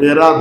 13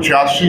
86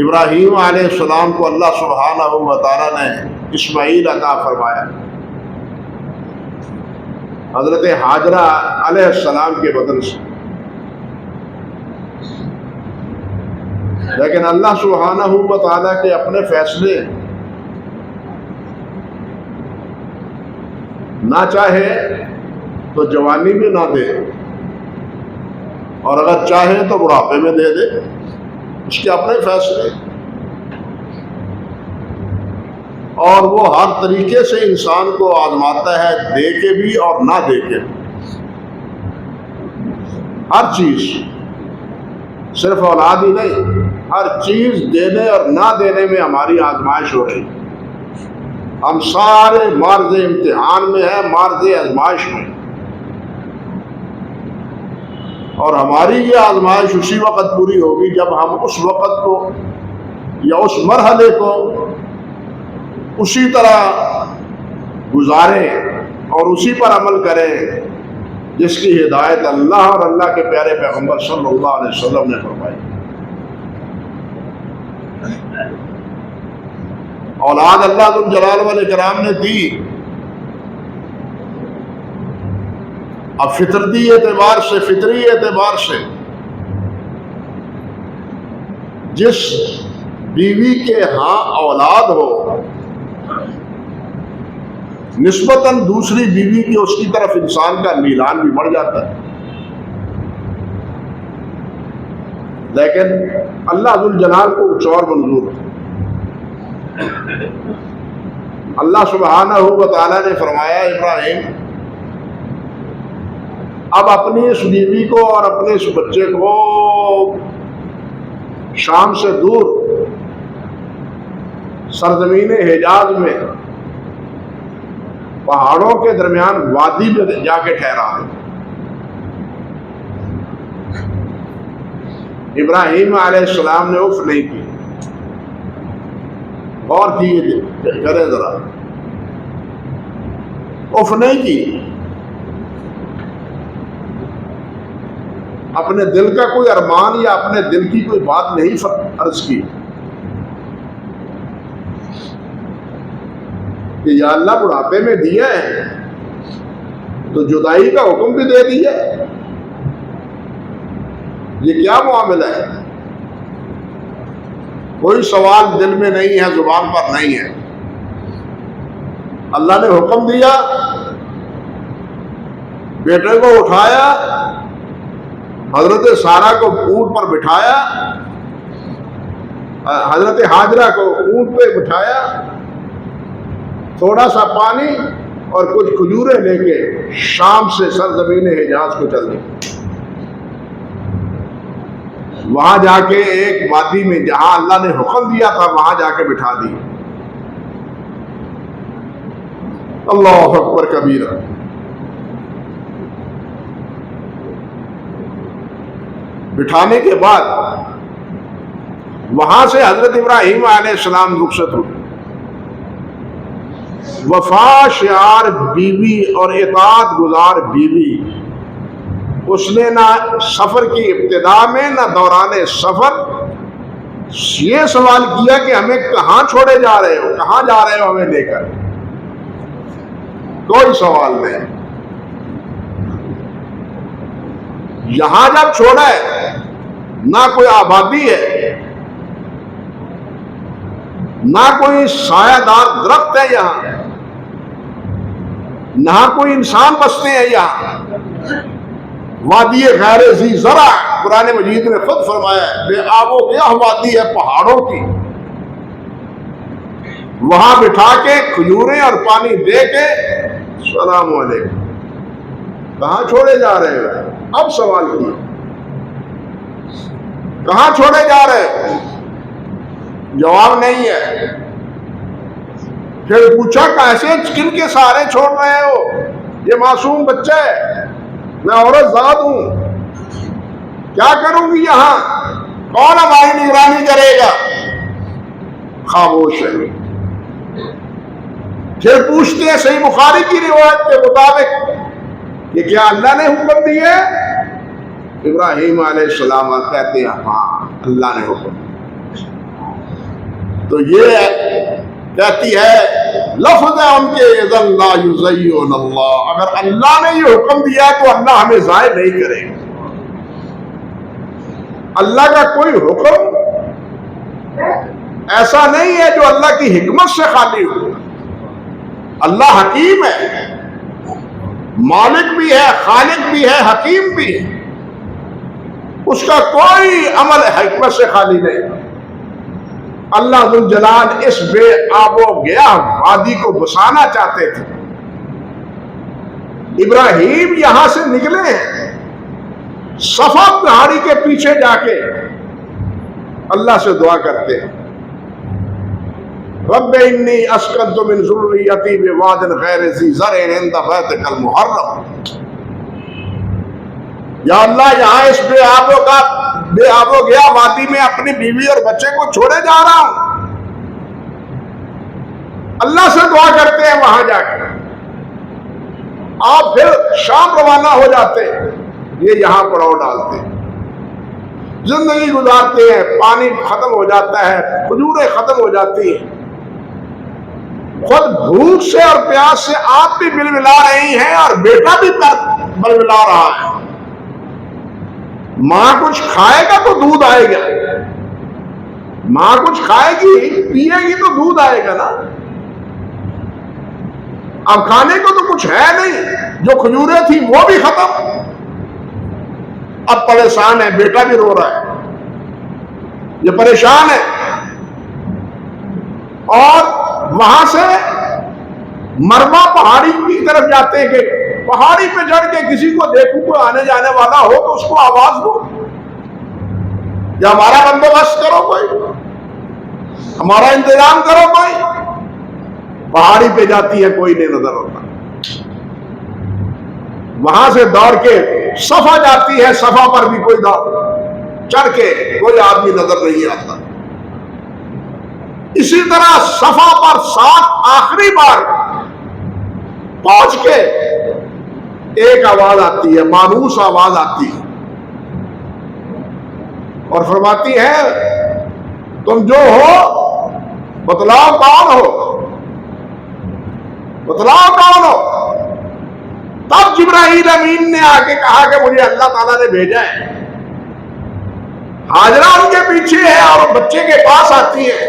इब्राहीम अलैहिस्सलाम को अल्लाह सुब्हानहू व तआला ने इस्माईल अता फरमाया, हज़रत हाजरा अलैहिस्सलाम के बदन से। लेकिन अल्लाह सुब्हानहू व तआला के अपने फैसले, ना चाहे तो जवानी में ना दे, और अगर चाहे तो बुढ़ापे में दे दे, उसके अपने फैसले। और वो हर तरीके से इंसान को आजमाता है, दे के भी और ना दे के भी। हर चीज, सिर्फ औलाद ही नहीं, हर चीज देने और ना देने में हमारी आजमाइश हो रही। हम सारे मार्ज़ इम्तिहान में है, मार्ज़ आजमाइश में। और हमारी ये आजमाइश उसी वक़्त पूरी होगी जब हम उस वक़्त को या उस मरहले को उसी तरह गुजारें और उसी पर अमल करें जिसकी हिदायत अल्लाह और अल्लाह के प्यारे पैगम्बर सल्लल्लाहु अलैहि वसल्लम ने फरमाई। औलाद अल्लाह जुल जलाल वल इकराम ने दी। अब फितरती एतबार से, फितरी एतबार से जिस बीवी के यहाँ औलाद हो, निस्बतन दूसरी बीवी के उसकी तरफ इंसान का मीलान भी बढ़ जाता है। लेकिन अल्लाह जुल जलाल को कुछ और मंजूर है। अल्लाह सुब्हानहू व तआला ने फरमाया, इब्राहिम अब अपनी इस बीवी को और अपने इस बच्चे को शाम से दूर सरजमीन हिजाज में पहाड़ों के दरमियान वादी में जाके ठहरा है। इब्राहीम अलैहिस्सलाम ने उफ नहीं की। और करें जरा, उफ नहीं की। अपने दिल का कोई अरमान या अपने दिल की कोई बात नहीं अर्ज की कि या अल्लाह बुढ़ापे में दिया है तो जुदाई का हुक्म भी दे दिया। ये क्या मामला है? कोई सवाल दिल में नहीं है, जुबान पर नहीं है। अल्लाह ने हुक्म दिया, बेटे को उठाया, हजरत सारा को ऊंट पर बिठाया, हजरत हाजरा को ऊंट पे बिठाया, थोड़ा सा पानी और कुछ खजूरें लेके शाम से सरजमीन हिजाज को चल दी। वहां जाके एक वादी में जहां अल्लाह ने हुक्म दिया था वहां जाके बिठा दी। अल्लाह अकबर कबीरा। बिठाने के बाद वहां से हजरत इब्राहीम अलैहिस्सलाम रुखसत हुए। वफा शियार बीवी और इताअत गुजार बीवी, उसने ना सफर की इब्तिदा में ना दौरान सफर ये सवाल किया कि हमें कहां छोड़े जा रहे हो, कहां जा रहे हो हमें लेकर। कोई सवाल नहीं। यहां जब छोड़ा है, ना कोई आबादी है, ना कोई सायादार दरख्त है यहां, ना कोई इंसान बसते हैं यहां। वादी गैर ज़ी ज़रा, कुरान मजीद ने खुद फरमाया है, बेआबो बेह वादी है पहाड़ों की। वहां बिठा के खजूरें और पानी दे के सलाम अलैकुम। कहां छोड़े जा रहे हो? अब सवाल किया, कहां छोड़े जा रहे हो? जवाब नहीं है। फिर पूछा, कैसे किन के सहारे छोड़ रहे हो? ये मासूम बच्चा है, मैं औरत जात हूं, क्या करूंगी यहां? कौन हमारी निगरानी करेगा? खामोश है। फिर पूछते हैं सही बुखारी की रिवायत के मुताबिक कि क्या अल्लाह ने हुक्म दिया? इब्राहीम अलैहिस्सलाम कहते हैं हाँ, अल्लाह ने हुक्म। तो ये कहती है लफ्ज़ है उनके, अगर अल्लाह ने ये हुक्म दिया तो अल्लाह हमें ज़ाय नहीं करेगा। अल्लाह का कोई हुक्म ऐसा नहीं है जो अल्लाह की हिकमत से खाली हो। अल्लाह हकीम है, मालिक भी है, खालिक भी है, हकीम भी है। उसका कोई अमल हिकमत से खाली नहीं। अल्लाह जुल जलाल इस बेआबो गया वादी को बसाना चाहते थे। इब्राहिम यहां से निकले हैं, सफा पहाड़ी के पीछे जाके अल्लाह से दुआ करते हैं, रब्बे इन्नी अस्कनतु मिन ज़ुर्रिय्यती बिवादिन गैरि ज़ी ज़रइन इंद बैतिकल मुहर्रम। या अल्लाह, यहां इस बेआबो गया वादी में अपनी बीवी और बच्चे को छोड़े जा रहा हूं। अल्लाह से दुआ करते हैं वहां जाकर। आप फिर शाम रवाना हो जाते हैं, ये यहां पड़ाव डालते हैं, जिंदगी गुजारते हैं, पानी खत्म हो जाता है, खजूरें खत्म हो जाती हैं, खुद भूख से और प्यास से आप भी बिलबिला रही हैं और बेटा भी बिलबिला रहा है। मां कुछ खाएगा तो दूध आएगा, मां कुछ खाएगी पिएगी तो दूध आएगा ना। अब खाने को तो कुछ है नहीं, जो खजूरें थी वो भी खत्म। अब परेशान है, बेटा भी रो रहा है, ये परेशान है। और वहां से मरवा पहाड़ी की तरफ जाते हैं कि पहाड़ी पे चढ़ के किसी को देखूं, कोई आने जाने वाला हो तो उसको आवाज दो, या हमारा बंदोबस्त करो, कोई हमारा इंतजाम करो। कोई पहाड़ी पे जाती है, कोई नहीं नजर होता। वहां से दौड़ के सफा जाती है, सफा पर भी कोई चढ़ के कोई आदमी नजर नहीं आता। इसी तरह सफा पर सात आखिरी बार पहुंच के एक आवाज आती है, मानूस आवाज आती है, और फरमाती है तुम जो हो बतलाओ कौन हो, बतलाओ कौन हो। तब जिब्राईल अमीन ने आके कहा कि मुझे अल्लाह ताला ने भेजा है। हाजरा उनके पीछे है और बच्चे के पास आती है।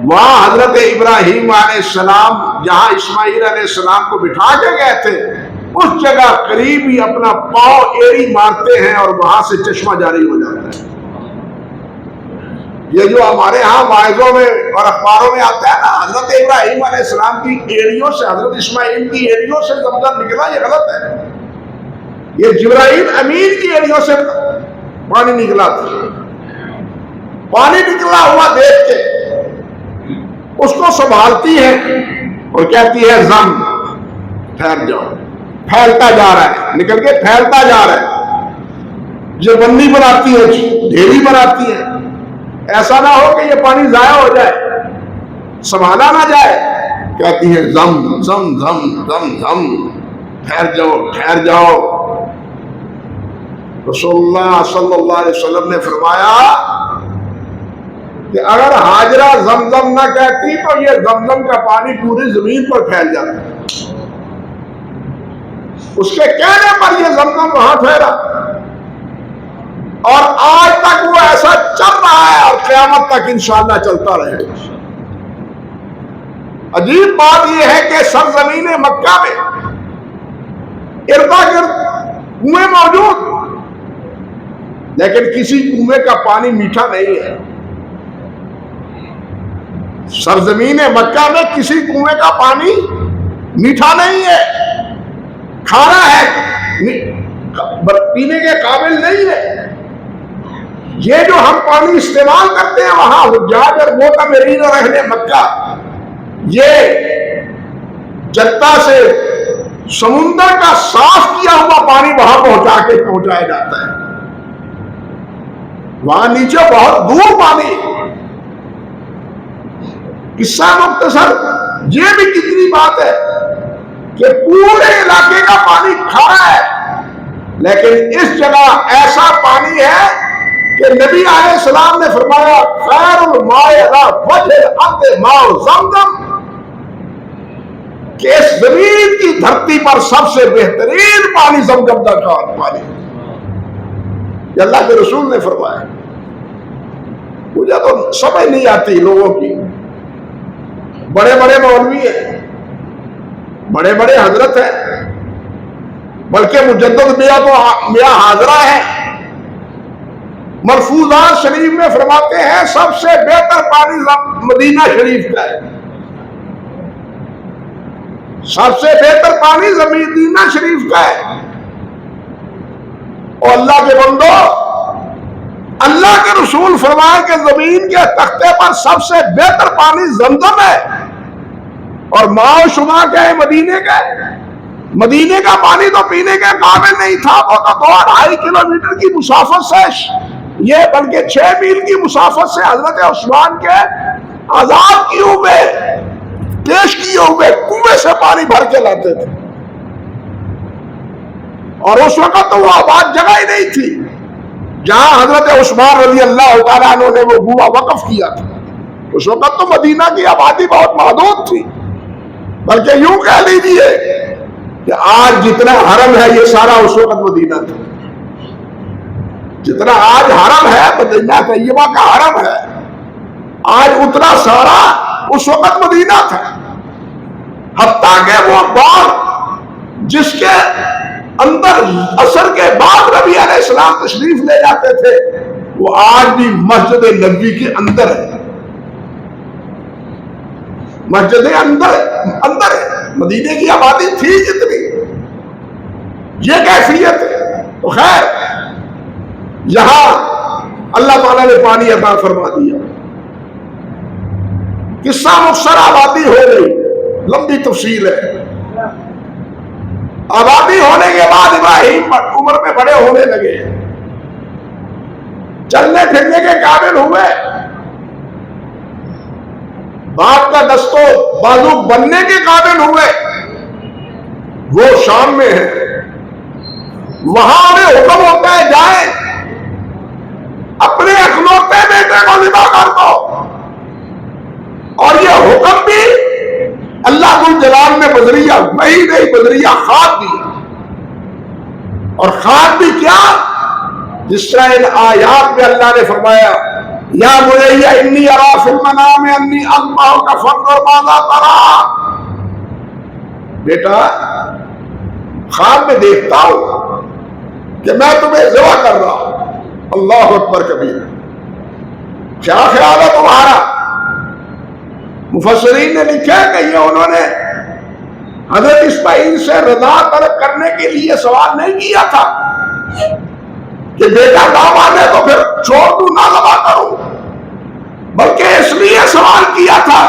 वहां हजरत इब्राहिम अलैहिस्सलाम जहां इस्माईल अलैहिस्सलाम को बिठा के गए थे, उस जगह करीब ही अपना पांव एड़ी मारते हैं और वहां से चश्मा जारी हो जाता है। ये जो हमारे यहाँ वाइजों में और अखबारों में आता है ना, हजरत इब्राहिम अलैहिस्सलाम की एड़ियों से, हजरत इस्माईल की एड़ियों से ज़मज़म निकला, ये गलत है। ये जिब्राईल अमीन की एड़ियों से पानी निकला था। पानी निकला हुआ देख के उसको संभालती है और कहती है जम, ठहर जाओ। फैलता जा रहा है, निकल के फैलता जा रहा है। जबन्नी बनाती है, ढेरी बनाती है, ऐसा ना हो कि ये पानी जाया हो जाए, संभाला ना जाए। कहती है जम जम जम जम जम, ठहर जाओ ठहर जाओ। रसूलुल्लाह सल्लल्लाहु अलैहि वसल्लम ने फरमाया कि अगर हाजरा जमजम ना कहती तो ये जमजम का पानी पूरी जमीन पर फैल जाता। उसके कहने पर ये जमजम वहां ठहरा और आज तक वो ऐसा चल रहा है और क़यामत तक इंशाअल्लाह चलता रहेगा। अजीब बात यह है कि सरजमीन मक्का में इर्दा गिर्द कुएं मौजूद, लेकिन किसी कुएं का पानी मीठा नहीं है। सरजमीन मक्का में किसी कुएं का पानी मीठा नहीं है, खारा है, पीने के काबिल नहीं है। ये जो हम पानी इस्तेमाल करते हैं वहां हुज्जाज और मोतमिरीन और अहले मक्का, ये जद्दा से समुंदर का साफ किया हुआ पानी वहां पहुंचाया जाता है। वहां नीचे बहुत दूर पानी। किस्सा मुख्तसर ये भी कितनी बात है कि पूरे इलाके का पानी खारा है, लेकिन इस जगह ऐसा पानी है कि कि नबी अलैहिस्सलाम ने फरमाया खैरुल माए अला वजहिल अर्द माउ ज़मज़म, कि इस जमीन की धरती पर सबसे बेहतरीन पानी ज़मज़म का पानी, ये अल्लाह के रसूल ने फरमाया। मुझे तो समझ नहीं आती लोगों की, बड़े बड़े मौलवी हैं, बड़े बड़े हजरत हैं, बल्कि मुजद्दिद मियां हाजरा है, मरफूजात शरीफ में फरमाते हैं सबसे बेहतर पानी मदीना शरीफ का है, सबसे बेहतर पानी मदीना शरीफ का है। और अल्लाह के बंदो, अल्लाह के रसूल फरमाए कि जमीन के तख्ते पर सबसे बेहतर पानी ज़मज़म है, और माओ शुमा क्या है मदीने का। मदीने का पानी तो पीने के काबिल नहीं था, वो तो 2-2.5 किलोमीटर की मुसाफत से, ये बल्कि 6 मील की मुसाफत से हजरत उस्मान के आजाद किए हुए, पेश किए हुए कुएं से पानी भर के लाते थे। और उस वक्त तो वो आबाद जगह ही नहीं थी जहां हजरत उस्मान रज़ी अल्लाह तआला अन्हु ने वो कुआं वक्फ किया था। उस वक्त तो मदीना की आबादी बहुत महदूद थी, बल्कि यूं कह लीजिए कि आज जितना हरम है ये सारा उस वक्त मदीना था। जितना आज हरम है मदीना तैयबा का हरम है, आज उतना सारा उस वक्त मदीना था। हत्ता के वो बाग जिसके अंदर असर के बाद नबी अलैहिस्सलाम तशरीफ ले जाते थे, वो आज भी मस्जिद नबवी के अंदर है, मस्जिद अंदर है। मदीने की आबादी थी जितनी, ये कैफियत है। तो खैर यहां अल्लाह ताला ने पानी अता फरमा दिया, किस्सा मुख्तसर आबादी हो गई, लंबी तफसील है। आबादी होने के बाद इब्राहिम उम्र में बड़े होने लगे, चलने फिरने के काबिल हुए, बाप का दस्तो बाजू बनने के काबिल हुए। वो शाम में है, वहां हमें हुक्म होता है जाए अपने अखलौते बेटे को ज़िबा कर दो, और ये हुक्म भी अल्लाह कुल जलाल ने बजरिया वही नहीं, बजरिया खाद दिया। और खाद भी क्या, जिस तरह इन आयात में अल्लाह ने फरमाया या बुनैया इन्नी अरा फिल मनाम अन्नी अज़बहु का फंज़ुर माज़ा तरा, बेटा ख्वाब में देखता हूं कि मैं तुम्हें ज़िबा कर रहा हूं। अल्लाह अकबर कबीर, क्या ख्याल है तुम्हारा? मुफस्सिरीन ने लिखा है कि ये उन्होंने हजरत इस्माईल से रज़ा तलब करने के लिए सवाल नहीं किया था कि बेटा काम आने तो फिर छोड़ दूं ना ज़िबा करूं, बल्कि इसलिए सवाल किया था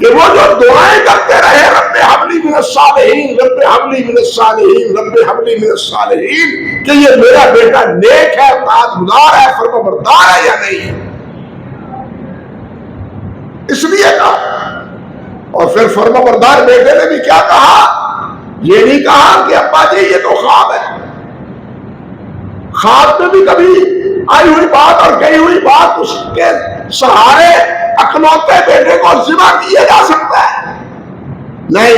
कि वो जो दुआएं करते रहे, रब्बे हबली मिनस सालिहीन, रब्बे हबली मिनस सालिहीन, रब्बे हबली मिनस सालिहीन, कि ये मेरा बेटा नेक है, ताजगुजार है, फरमाबरदार है या नहीं, इसलिए कहा। और फिर फरमाबरदार बेटे ने भी क्या कहा, ये नहीं कहा कि अब्बा जी ये तो ख्वाब है। ख्वाब में भी कभी आई हुई बात और कही हुई बात उसके सहारे अकलौते बेटे को ज़िबा किया जा सकता है? नहीं,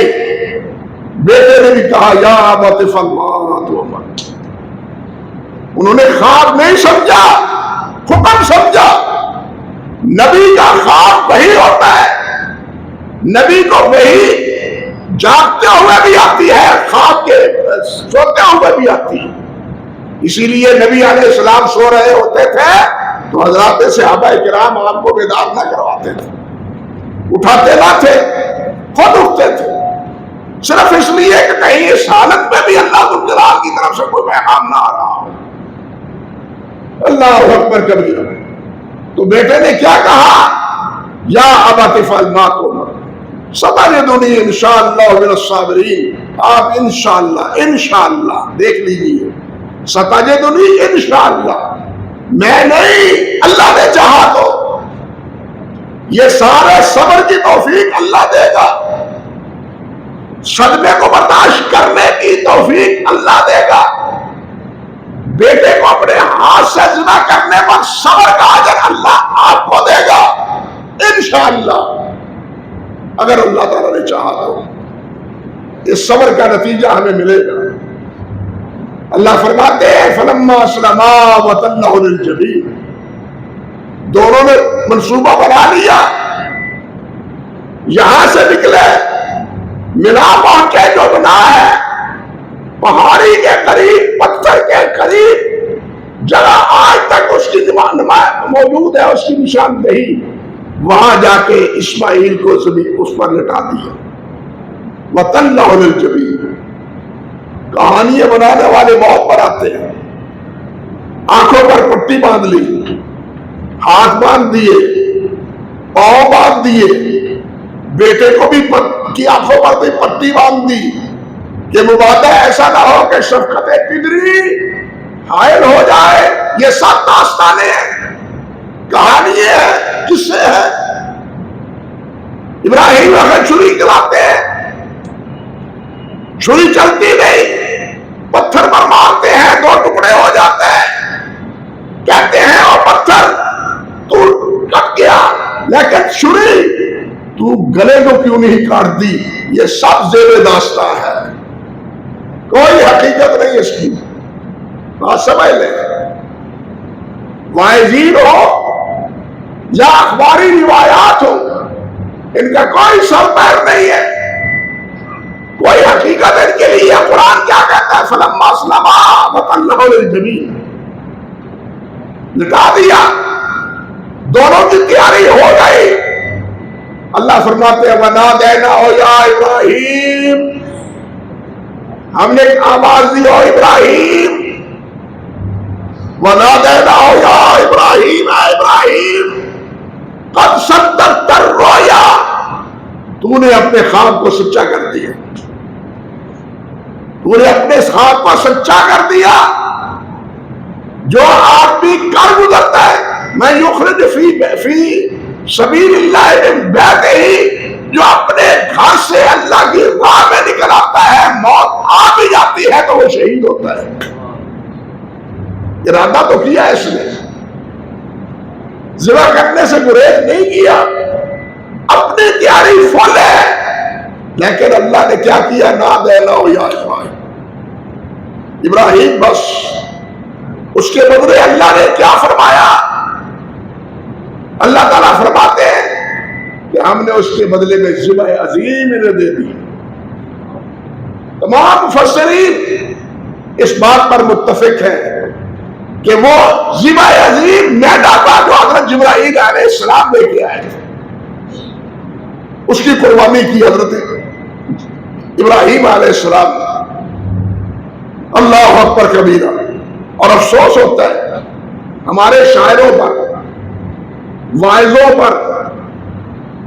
बेटे ने भी कहा या अबत फअल तुअमर। उन्होंने ख्वाब नहीं समझा, हुक्म समझा। नबी का ख्वाब वही होता है, नबी को वही जागते हुए भी आती है, ख्वाब के सोते हुए भी आती है। इसीलिए नबी अलैहिस्सलाम सो रहे होते थे तो हज़रात सहाबा किराम आपको बेदार ना करवाते थे, उठाते ना थे, खुद उठते थे, सिर्फ इसलिए कि कहीं इस हालत में भी अल्लाह कुल जलाल की तरफ से कोई पैगाम ना आ रहा हो। अल्लाह अकबर कबीर। तो बेटे ने क्या कहा, या अबत फअल मा तुअमर सतजदुनी इंशाअल्लाह मिनस साबिरीन। आप इंशाअल्लाह देख लीजिए, सतजदुनी इंशाअल्लाह, मैं नहीं, अल्लाह ने चाहा तो। ये सारे सब्र की तौफीक अल्लाह देगा, सदमे को बर्दाश्त करने की तौफीक अल्लाह देगा, बेटे को अपने हाथ से जिना करने पर सब्र का अजर अल्लाह आपको देगा इंशाअल्लाह, अगर अल्लाह ताला ने चाहा तो इस सब्र का नतीजा हमें मिलेगा। अल्लाह फरमाते हैं फलम्मा अस्लमा व तल्लहु लिल जबीन, दोनों ने मंसूबा बना लिया, यहां से निकले, मिना पहुंचे जो बना है पहाड़ी के करीब, पत्थर के करीब जगह आज तक उसकी दिमाग मौजूद है, उसकी निशानदेही, वहां जाके इस्माइल को जमीन उस पर लिटा दिया। वतल्लहु लिल जबीन, कहानियां बनाने वाले बहुत बनाते हैं, आंखों पर पट्टी बांध ली, हाथ बांध दिए, पांव बांध दिए, बेटे को भी की आंखों पर भी पट्टी बांध दी कि मुबादा ऐसा ना हो कि शफकत पिदरी हायल हो जाए। ये सब दास्तानें हैं, कहानी है, किससे है। इब्राहिम अगर छुरी चलाते हैं, छुरी चलती नहीं, पत्थर पर मारते हैं, दो टुकड़े हो जाते हैं, कहते हैं और पत्थर तू कट गया, लेकिन छुरी तू गले को क्यों नहीं काट दी। ये सब जेब दास्ता है, कोई हकीकत नहीं इसकी, बात समझ ले। वाइजीन हो या अखबारी रिवायात हो, इनका कोई सर पैर नहीं है, कोई हकीकत इनके लिए। कुरान क्या कहता है, फलम्मा अस्लमा वतल्लहु लिल जबीन, लिटा दिया, दोनों की तैयारी हो गई। अल्लाह फरमाते हैं वना देना हो या इब्राहिम, हमने आवाज दी हो इब्राहिम, वना देना हो या इब्राहिम, इब्राहिम कद सद्दक़्ता रोया, तूने अपने ख्वाब को सच्चा कर दिया, तूने अपने ख्वाब को सच्चा कर दिया। जो आदमी कर गुजरता है, मैं युखरिज फी सबीलिल्लाह मिन बैतिही, जो अपने घर से अल्लाह की राह में निकल आता है, मौत आ भी जाती है तो वो शहीद होता है। इरादा तो किया इसने, जिना करने से गुरेज नहीं किया, अपनी तैयारी फुल है, लेकिन अल्लाह ने क्या किया, ना देना हो या इब्राहिम, बस उसके बदले अल्लाह ने क्या फरमाया। अल्लाह ताला फरमाते हैं कि हमने उसके बदले में ज़िबा अजीम इन्हें दे दी। तमाम मुफस्सिरीन इस बात पर मुत्तफिक है कि वो ज़िबा अजीम मैदा का जो हज़रत जिब्राईल अलैहिस्सलाम लेके आए थे, उसकी कुर्बानी की हज़रत इब्राहिम अलैहिस्सलाम। अल्लाह अकबर कबीरा। और अफसोस होता है हमारे शायरों पर, वाइजों पर,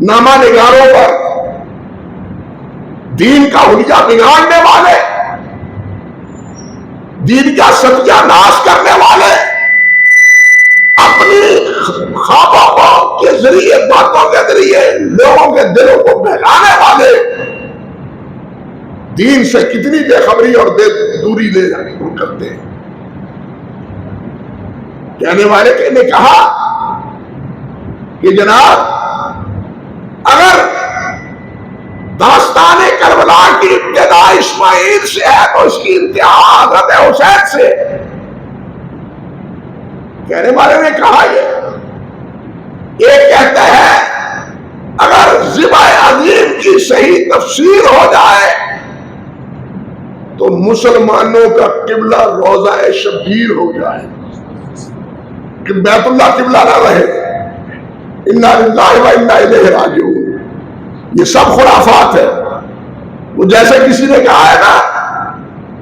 नामा निगारों पर, दीन का हुलिया बिगाड़ने वाले, दीन का सत्यानाश करने वाले, अपनी ख्वाबों के जरिए, बातों के जरिए लोगों के दिलों को बहलाने वाले, दीन से कितनी बेखबरी और दूरी ले करते हैं। कहने वाले ने कहा कि जनाब, अगर दास्ताने करबला की इब्तिदा इस्माइल से है तो इसकी इंतहा हज़रत हुसैन से। कहने वाले ने कहा ये कहते हैं अगर ज़िबा अज़ीम की सही तफसीर हो जाए तो मुसलमानों का किबला रोज़ा शबीर हो जाए, कि बैतुल्लाह किबला ना रहे। इन्ना लिल्लाहि व इन्ना इलैहि राजिऊन। ये सब खुराफात है। वो जैसे किसी ने कहा है ना,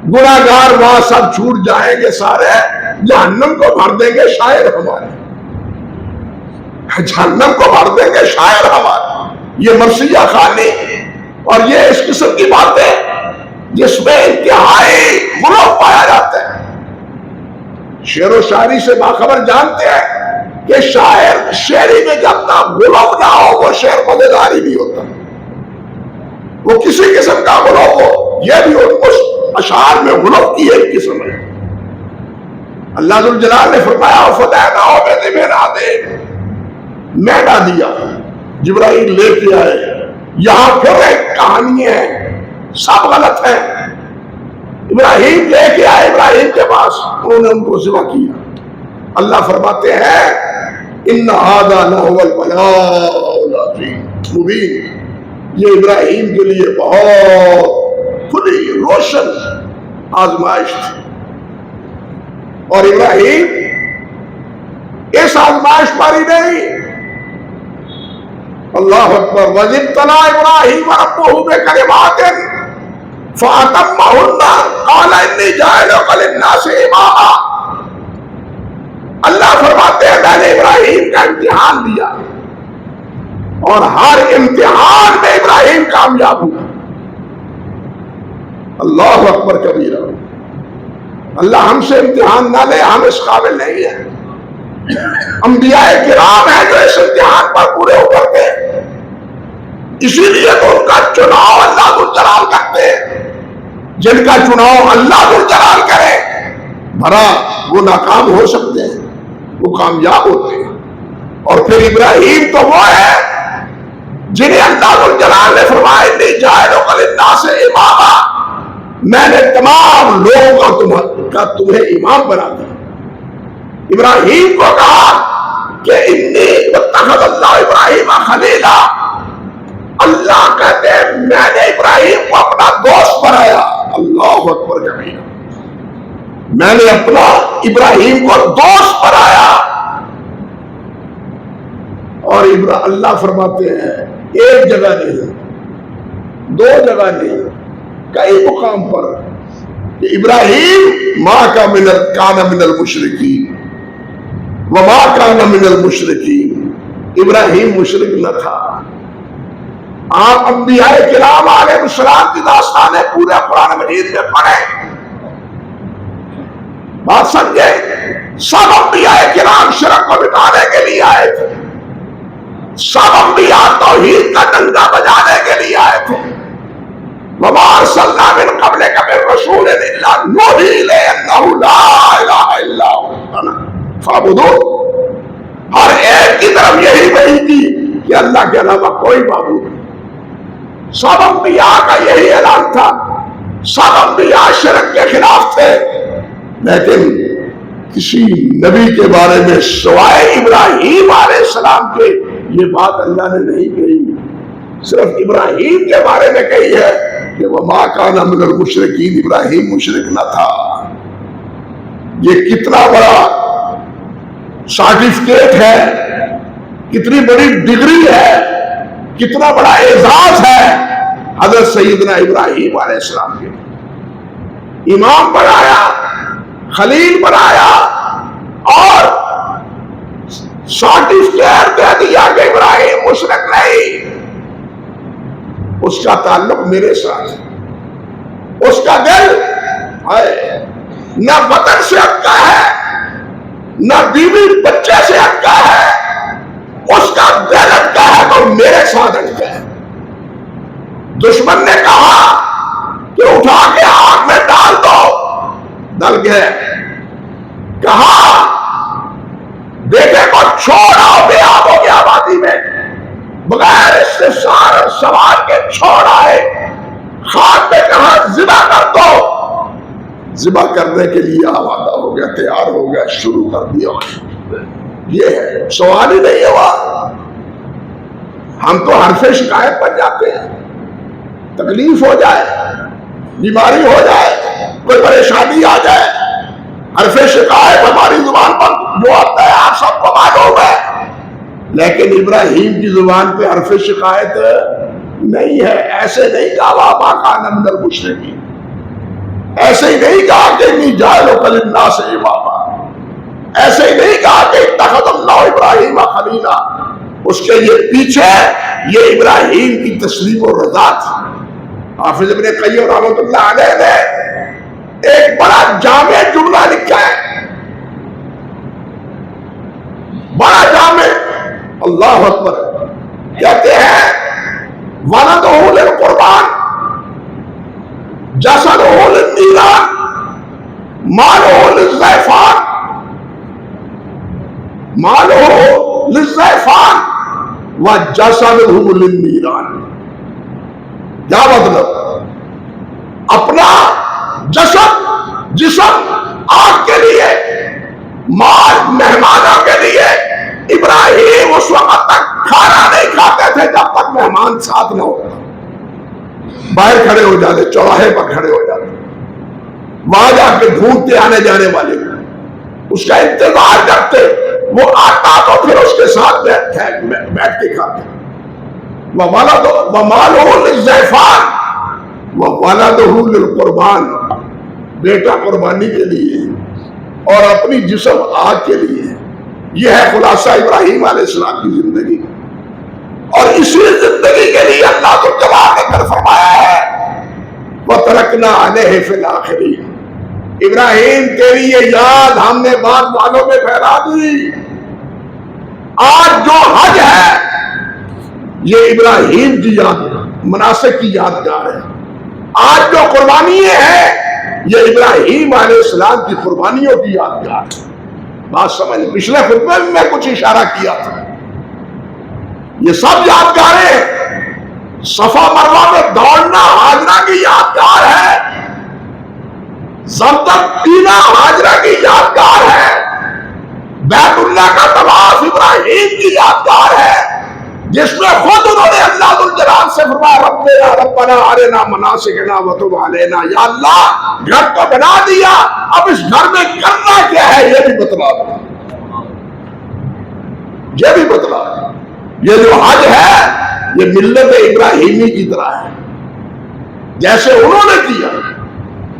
गुनाहगार वहां सब छूट जाएंगे, सारे जहन्नम को भर देंगे शायर हमारे, जहन्नम को भर देंगे शायर हमारे। ये मरसिया खानी और ये इस किस्म की बातें जिसमें इंतहाई गुनाह पाया जाता है। शेर व शायरी से बाखबर जानते हैं कि शायर शेरी में जब तक गुलाम ना हो वो शेर मजेदारी नहीं होता। वो किसी किस्म का गुलाम हो, यह भी उस अशार में गुलाम की एक किस्म है। अल्लाह जुल जलाल ने फरमाया फदैना मैदा दिया, जिब्राइल लेके आए। यहां फिर एक कहानी है, सब गलत है। इब्राहिम लेके आए, इब्राहिम के पास उन्होंने उनको सिवा किया। अल्लाह फरमाते हैं इन्ना हादा लहुवल बलाउल अज़ीम मुबीन, ये इब्राहिम के लिए बहुत खुली रोशन आजमाइश थी। और इब्राहिम इस आजमाइश पर ही नहीं, अल्लाह अकबर, वजिब तला इब्राहिम रब्बुहु बिकलिमातिन फअतम्महुन्ना क़ाला इन्नी जाइलुका लिन्नासि इमामा। अल्लाह फरमाते हैं मैंने इब्राहिम का इम्तिहान लिया और हर इम्तिहान में इब्राहिम कामयाब हुआ। अल्लाह अकबर कबीरा। अल्लाह हमसे इम्तिहान ना ले, हम इस काबिल नहीं है। अंबियाए किराम है जो इस इम्तिहान पर पूरे उतरते हैं, इसीलिए तो उनका चुनाव अल्लाह दुल जलाल करते हैं। जिनका चुनाव अल्लाह दुल जलाल करे, भरा वो नाकाम हो सकते हैं, वो कामयाब होते हैं। और फिर इब्राहिम तो वो है जिन्हें अल्लाह दुल जलाल ने फरमाया इन्नी जाइलुका लिन्नासि इमामा, मैंने तमाम लोगों का तुम्हें इमाम बना दिया। इब्राहिम को कहा कि इन्नी वत्तखज़ल्लाहु इब्राहीम खलीला, अल्लाह कहते हैं मैंने इब्राहिम को अपना दोस्त बनाया। अल्लाह अकबर कबीर, मैंने अपना इब्राहिम को दोस्त बनाया। और अल्लाह फरमाते हैं एक जगह नहीं, दो जगह नहीं, कई मुकाम पर इब्राहिम माँ का काना मिनल मुशरिकीन व माँ काना मिनल मुशरिकीन, इब्राहिम मुशरिक न था। आप अंबियाए किराम अलैहिस्सलाम की दास्तानें पूरे कुरान मजीद में पढ़े, बात समझे। सब अंबियाए किराम शिरक को मिटाने के लिए आए थे, सब अंबिया तौहीद का डंका बजाने के लिए आए थे। वमा अरसलना मिन क़ब्लिका मिर रसूलिन इल्ला नूही इलैहि अन्नहु ला इलाहा इल्ला अना फअबुदू। हर एक की तरफ यही वही थी कि अल्लाह के अलावा कोई माबूद नहीं। सब अंबिया का यही ऐलान था, सब अंबिया शिरक के खिलाफ थे। लेकिन किसी नबी के बारे में सिवाय इब्राहिम अलैहिस्सलाम के ये बात अल्लाह ने नहीं कही, सिर्फ इब्राहिम के बारे में कही है कि वह माँ काना मिनल मुशरिकीन, इब्राहिम मुशरिक न था। ये कितना बड़ा सर्टिफिकेट है, कितनी बड़ी डिग्री है, कितना बड़ा एजाज है हजरत सैयदना इब्राहिम अलैहिस्सलाम के। इमाम बनाया, खलील बनाया और सर्टिफिकेट दे दिया कि इब्राहिम मुशरिक नहीं, उसका ताल्लुक मेरे साथ है। उसका दिल है न वतन से अटका है, न बीवी बच्चे से अटका है, उसका दिल अटका है तो मेरे साथ अटका है। दुश्मन ने कहा कि उठा के आग में डाल दो, डल गए। कहा बेटे को छोड़ आओ बेआबों की आबादी में, बगैर इससे सारा सवार के छोड़ आए। खान पे कहा जिबा कर दो, जिबा करने के लिए आवादा हो गया, तैयार हो गया, शुरू कर दिया। ये है, सवाल ही नहीं हुआ। हम तो हरफे शिकायत पर जाते हैं, तकलीफ हो जाए, बीमारी हो जाए, कोई परेशानी आ जाए, हरफे शिकायत हमारी जुबान पर जो आता है आप सबको मालूम है। लेकिन इब्राहिम की जुबान पे हरफे शिकायत नहीं है। ऐसे नहीं कहा माँ काना मिनल मुशरिकीन, ऐसे ही नहीं कहा कि इन्नी जाइलुका लिन्नासि इमामा, ऐसे ही नहीं कहा कि इत्तखज़ल्लाहु इब्राहीम खलीला। उसके ये पीछे ये इब्राहिम की तस्लीम और रज़ा थी। हाफिज इब्न क़य्यिम रहमतुल्लाह अलैह ने एक बड़ा जामे जुमला लिखा है, बड़ा जामे। अल्लाह अकबर, कहते हैं वलदुहु लिल कुर्बान जसदुहु लिन नीरान मालुहु लिज़्ज़ैफ़ान मालो लिज़्ज़ैफ़ान व जसदुहु लिन्नीरान। क्या मतलब? अपना जिस्म आग के लिए, माल मेहमानों के लिए। इब्राहिम उस वक्त तक खाना नहीं खाते थे जब तक मेहमान साथ न हो। बाहर खड़े हो जाते, चौराहे पर खड़े हो जाते, वहां जाके ढूंढते आने जाने वाले को, उसका इंतजार करते। वो आता तो फिर उसके साथ बैठ के खाते। वमालुहु लिज़्ज़ैफ़ान ववलदुहु लिलक़ुरबान। बेटा कुर्बानी के लिए और अपनी जिस्म आग के लिए। यह है खुलासा इब्राहिम अलैहिस्सलाम की जिंदगी। और इसी जिंदगी के लिए अल्लाह तो जवाब देकर फरमाया है वतरकना अलैहि फिल आखिरीन। इब्राहिम तेरी ये याद हमने बाद वालों में फैला दी। आज जो हज है ये इब्राहिम की याद, मनासिक की यादगार है। आज जो कुर्बानी है ये इब्राहिम अलैहिस्सलाम की कुर्बानियों की यादगार है। बात समझ, पिछले खुतबे में मैं कुछ इशारा किया था। ये सब यादगारें, सफा मरवा में दौड़ना हाजरा की यादगार है, ज़मज़म पीना हाजरा की यादगार है, बैतुल्लाह का तवाफ इब्राहिम की यादगार है, जिसमें खुद उन्होंने अल्लाह दुल जलाल से फरमाया रब्बना अरिना मनासिकना व तुब अलैना। या अल्लाह घर तो बना दिया, अब इस घर में करना क्या है ये भी बतला दो, ये भी बतला दो। ये जो हज है ये मिल्लत इब्राहिमी की तरह है। जैसे उन्होंने किया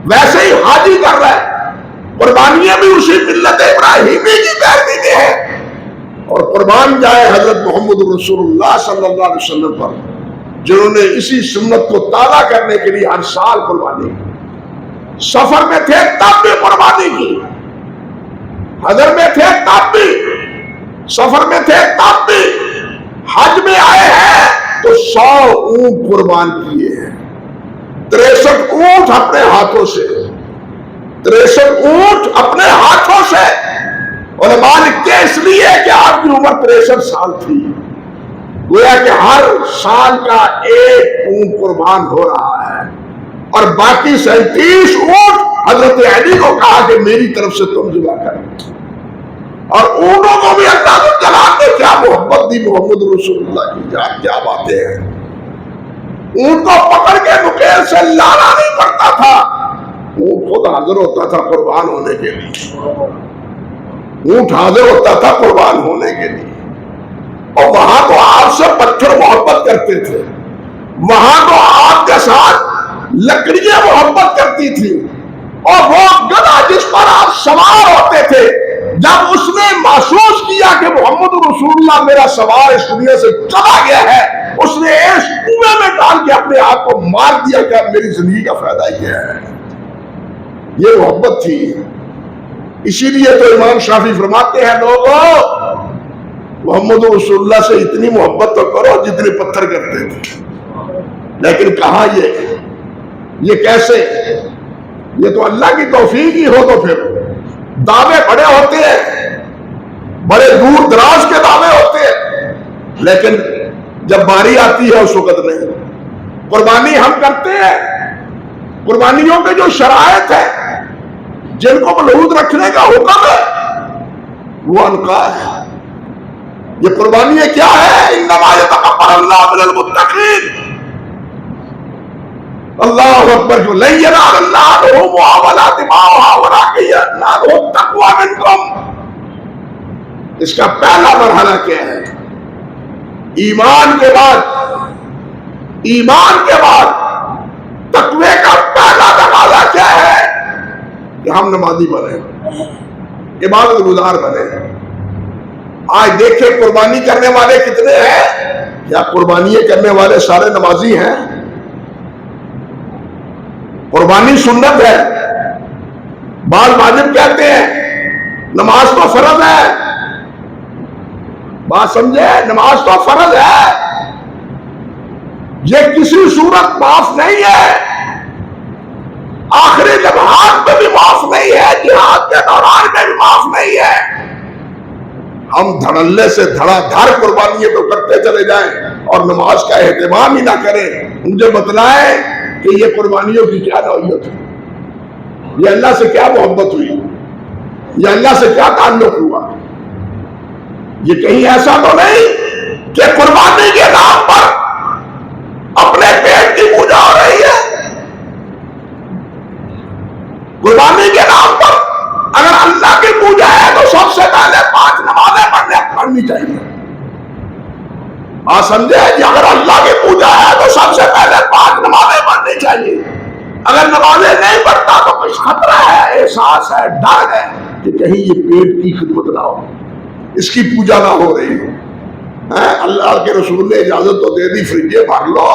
वैसे ही हाजी कर रहा है। कुर्बानियां भी उसी मिल्लत इब्राहिमी की पैरवी में है। और कुर्बान जाए हजरत मोहम्मद रसूलुल्लाह सल्लल्लाहु अलैहि वसल्लम पर, जिन्होंने इसी सुन्नत को ताज़ा करने के लिए हर साल कुर्बानी की। सफर में थे तब भी कुर्बानी की, हजर में थे तब भी, सफर में थे तब भी, हज में आए हैं तो 100 ऊंट कुर्बान किए हैं। 63 ऊंट अपने हाथों से, 63 ऊंट अपने हाथों से। उलमा लिखते हैं इसलिए कि आपकी उम्र 63 साल थी। गोया कि हर साल का एक ऊंट कुर्बान हो रहा है और बाकी 37 ऊंट हजरत अली को कहा कि मेरी तरफ से तुम जुबा करो। और ऊंटों को भी अल्लाह जलाल ने क्या मोहब्बत दी मोहम्मद रसूलुल्लाह की। क्या बातें हैं। ऊंट को पकड़ के नुकेल से लाना नहीं पड़ता था, ऊंट खुद हाजिर होता था कुर्बान होने के लिए। ऊंट हाजिर होता था कुर्बान होने के लिए। और वहां तो आपसे पत्थर मोहब्बत करते थे, वहां तो आपके साथ लकड़ियां मोहब्बत करती थी। और वो गधा जिस पर आप सवार होते थे, जब उसने महसूस किया कि मोहम्मद रसूलुल्लाह मेरा सवार इस दुनिया से चला गया है, उसने इस कुएं में डाल के अपने आप को मार दिया कि अब मेरी जिंदगी का फायदा क्या है। ये मोहब्बत थी। इसीलिए तो इमाम शाफी फरमाते हैं लोगों मोहम्मद रसूलुल्लाह से इतनी मोहब्बत तो करो जितने पत्थर करते थे। लेकिन कहा ये कैसे? ये तो अल्लाह की तौफीक ही हो। तो फिर दावे बड़े होते हैं, बड़े दूर दराज के दावे होते हैं, लेकिन जब बारी आती है उस वक्त नहीं। कुर्बानी हम करते हैं, कुर्बानियों के जो शरायत है, जिनको मलहूद रखने का हुक्म है, वो अनका है। ये कुर्बानी क्या है? इन्नमा यतक़ब्बलुल्लाहु मिनल मुत्तक़ीन। अल्लाहु अकबर। जो ला यनालुल्लाहु मुआवलाति माहा वलाकिन यनालुहु तक़वा मिनकुम। इसका पहला मरहला क्या है? ईमान के बाद तक़वे का पहला दरवाजा क्या है? कि हम नमाजी बने, इबादत गुजार बने। आज देखे कुर्बानी करने वाले कितने हैं? क्या कुर्बानी करने वाले सारे नमाजी हैं? कुर्बानी सुन्नत है, बाल वाजिब कहते हैं, नमाज तो फर्ज है। बात समझे? नमाज तो फर्ज है, ये किसी सूरत माफ नहीं है। आखिरी लम्हात में भी माफ नहीं है, जिहाद के दौरान में भी माफ नहीं है। हम धड़ल्ले से धड़ाधड़ कुर्बानियां तो करते चले जाएं और नमाज का एहतमाम ही ना करें। मुझे बतलाएं कि ये कुर्बानियों की क्या नौयत है, ये अल्लाह से क्या मोहब्बत हुई, ये अल्लाह से क्या ताल्लुक हुआ। ये कहीं ऐसा तो नहीं कि कुर्बानी के नाम पर अपने पेट की पूजा हो रही है। कुर्बानी के नाम पर अगर अल्लाह की पूजा है तो सबसे पहले 5 नमाजें पढ़नी चाहिए। आप समझे कि अगर अल्लाह की पूजा है तो सबसे पहले 5 नमाजें पढ़नी चाहिए। अगर नमाजें नहीं पढ़ता तो कुछ खतरा है, एहसास है, डर है कि कहीं ये पेट की खिदमत ना हो, इसकी पूजा ना हो रही हो। अल्लाह के रसूल ने इजाजत तो दे दी, फ्रिजे भर लो,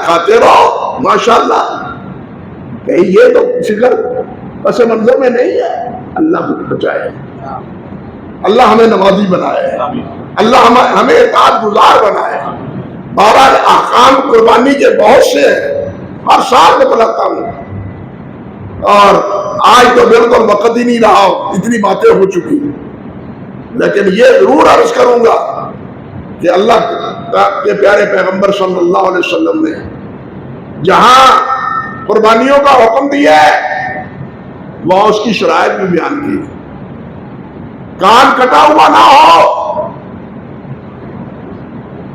खाते रहो माशाल्लाह। कहीं ये तो फिक्र पस मंजर में नहीं है। अल्लाह बचाए, अल्लाह हमें नमाजी बनाए, अल्लाह हमें इताअत गुजार बनाए। 12 अहकाम कुर्बानी के बहुत से हर साल बतलाता हूं और आज तो बिल्कुल वक्त ही नहीं रहा, इतनी बातें हो चुकी। लेकिन ये जरूर अर्ज करूंगा कि अल्लाह के प्यारे पैगंबर सल्लल्लाहु अलैहि वसल्लम ने जहां कुर्बानियों का हुक्म दिया है वहां उसकी शराइत भी बयान की। कान कटा हुआ ना हो,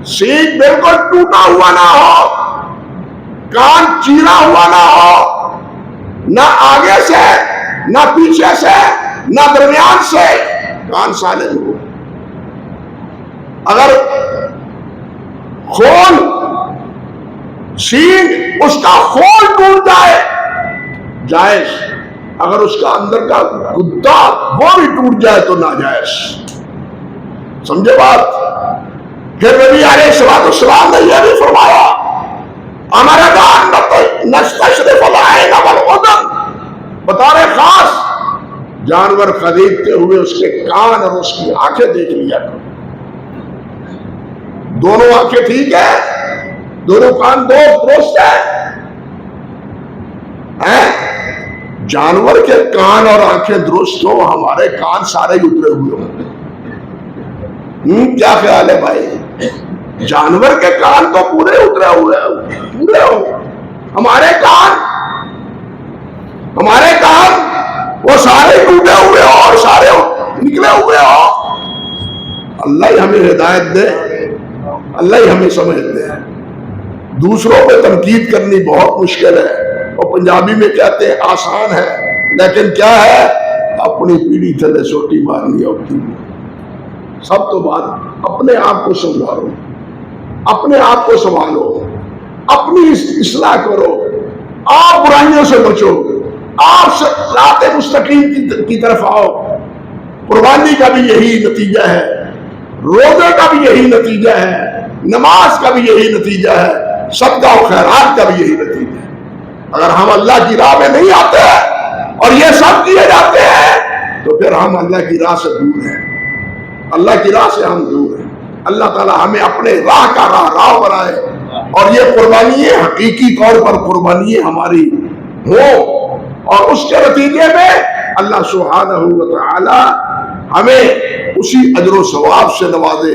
सींग बिल्कुल टूटा हुआ ना हो, कान चीरा हुआ ना हो, ना आगे से ना पीछे से ना दरमियान से, कान साले हो। अगर खोल सींग उसका खोल टूट जाए जायज, अगर उसका अंदर का गुद्दा वो भी टूट जाए तो नाजायज। समझे बात। फिर नबी अलैहिस्सलाम ने यह भी फरमाया, हमारे बता रहे खास जानवर खरीदते हुए उसके कान और उसकी आंखें देख लिया करो। दोनों आंखें ठीक है, दोनों कान दो दुरुस्त है। जानवर के कान और आंखें दुरुस्त हो, हमारे कान सारे उतरे हुए होंगे। क्या ख्याल है भाई। जानवर के कान तो पूरे उतरे हुए पूरे हो, हमारे कान वो सारे टूटे हुए हो और सारे निकले हुए हो। अल्लाह ही हमें हिदायत दे, अल्लाह ही हमें समझ दे। दूसरों पे तनकीद करनी बहुत मुश्किल है और पंजाबी में कहते हैं आसान है, लेकिन क्या है, अपनी पीढ़ी थले सोटी मारनी होती है। सब तो बात अपने आप को संभालो, अपने आप को संभालो, अपनी इस्लाह करो, आप बुराइयों से बचो, आप सिरात मुस्तकीम की तरफ आओ। कुर्बानी का भी यही नतीजा है, रोजे का भी यही नतीजा है, नमाज का भी यही नतीजा है, सदका और खैरात का भी यही नतीजा है। अगर हम अल्लाह की राह में नहीं आते और ये सब किए जाते हैं तो फिर हम अल्लाह की राह से दूर हैं, अल्लाह की राह से हम दूर हैं। अल्लाह ताला हमें अपने राह का राह बनाए और ये कुर्बानी हकीकी तौर पर कुर्बानी हमारी हो और उसके नतीजे में अल्लाह सुब्हानहू व तआला हमें उसी अजर व सवाब से नवाजे।